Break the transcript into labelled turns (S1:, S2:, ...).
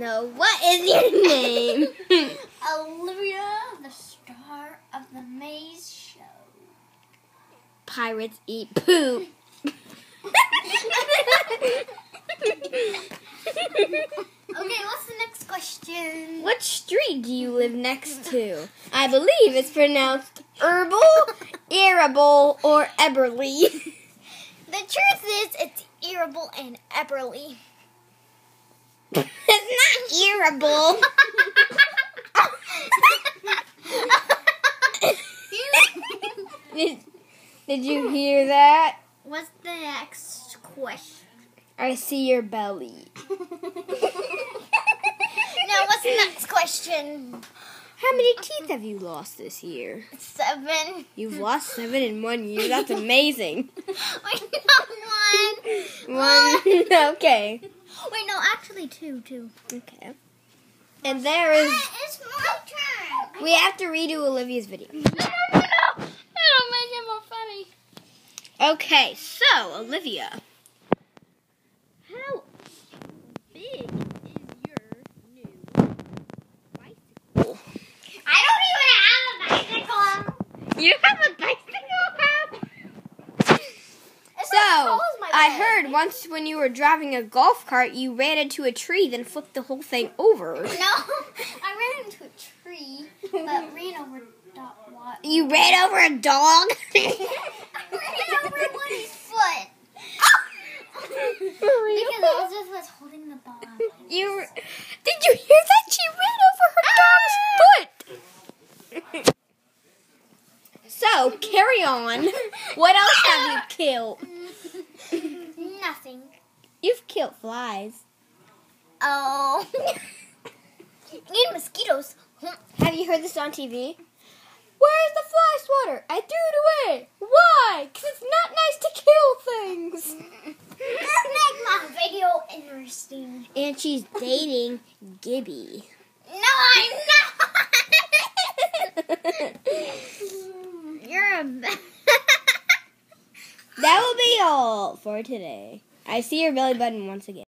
S1: No, what is your name?
S2: Olivia, the star of the Maze Show.
S1: Pirates eat poop.
S2: Okay, what's the next question?
S1: What street do you live next to? I believe it's pronounced Herbal, Arable, or Eberly.
S2: The truth is, it's Irritable and Eberly.
S1: It's not Arable. Did you hear that?
S2: What's the next question?
S1: I see your belly.
S2: Now, what's the next question?
S1: How many teeth have you lost this year?
S2: 7.
S1: You've lost 7 in 1 year. That's amazing.
S2: Wait, not 1.
S1: 1. Okay.
S2: Wait, no, actually 2.
S1: Okay. And there is...
S2: It's my turn.
S1: We have to redo Olivia's video.
S2: No. That'll make it more funny.
S1: Okay, so, Olivia. How big is your new bicycle?
S2: I don't even have a bicycle.
S1: You have a bicycle?
S2: It's
S1: So,
S2: not as tall as my
S1: I
S2: bed.
S1: heard once when you were driving a golf cart, you ran into a tree, then flipped the whole thing over.
S2: No, I ran into a tree, but ran over what?
S1: You ran over a dog?
S2: I ran over Woody's foot. Because I was holding the ball.
S1: Did you hear that? She ran over her dog's foot. So, carry on. What else have you killed?
S2: Nothing.
S1: You've killed flies.
S2: Oh. And mosquitoes.
S1: Have you heard this on TV? Where's the fly swatter? I threw it away. Why? Because it's not nice to kill things.
S2: Let's make my video interesting.
S1: And she's dating Gibby.
S2: No, I'm not. You're a
S1: That will be all for today. I see your belly button once again.